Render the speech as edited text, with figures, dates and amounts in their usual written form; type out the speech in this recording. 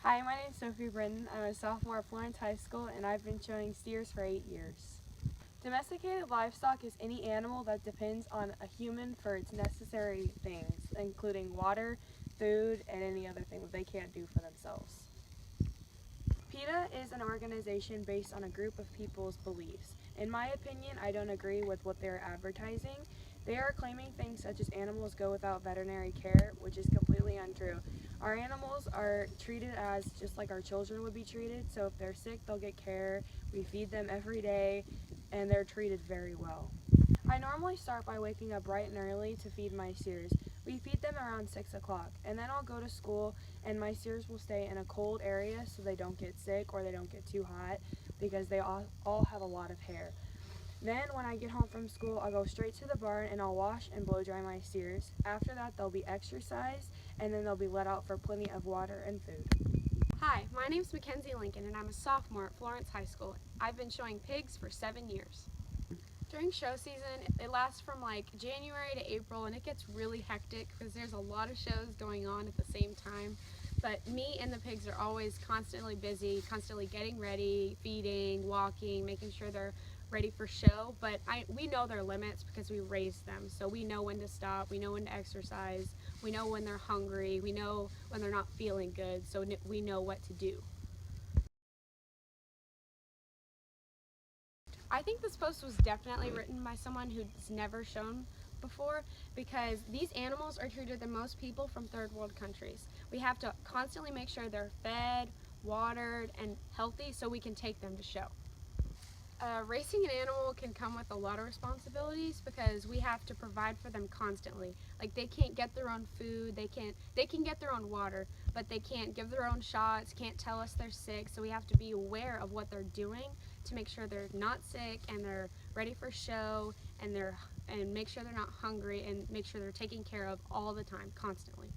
Hi, my name is Sophie Brittain. I'm a sophomore at Florence High School and I've been showing steers for 8 years. Domesticated livestock is any animal that depends on a human for its necessary things, including water, food, and any other thing that they can't do for themselves. PETA is an organization based on a group of people's beliefs. In my opinion, I don't agree with what they're advertising. They are claiming things such as animals go without veterinary care, which is completely untrue. Our animals are treated as just like our children would be treated, so if they're sick, they'll get care. We feed them every day, and they're treated very well. I normally start by waking up bright and early to feed my steers. We feed them around 6 o'clock, and then I'll go to school, and my steers will stay in a cold area so they don't get sick or they don't get too hot because they all have a lot of hair. Then when I get home from school, I'll go straight to the barn and I'll wash and blow dry my steers. After that, they'll be exercised, and then they'll be let out for plenty of water and food. Hi, my name's Mackenzie Lincoln and I'm a sophomore at Florence High School. I've been showing pigs for 7 years. During show season, it lasts from like January to April and it gets really hectic because there's a lot of shows going on at the same time. But me and the pigs are always constantly busy, constantly getting ready, feeding, walking, making sure they're ready for show. But we know their limits because we raised them. So we know when to stop, we know when to exercise, we know when they're hungry, we know when they're not feeling good, so we know what to do. I think this post was definitely written by someone who's never shown before because these animals are treated than most people from third world countries. We have to constantly make sure they're fed, watered, and healthy so we can take them to show. Racing an animal can come with a lot of responsibilities because we have to provide for them constantly. Like they can't get their own food, they can get their own water, but they can't give their own shots, can't tell us they're sick, so we have to be aware of what they're doing to make sure they're not sick and they're ready for show and make sure they're not hungry and make sure they're taken care of all the time, constantly.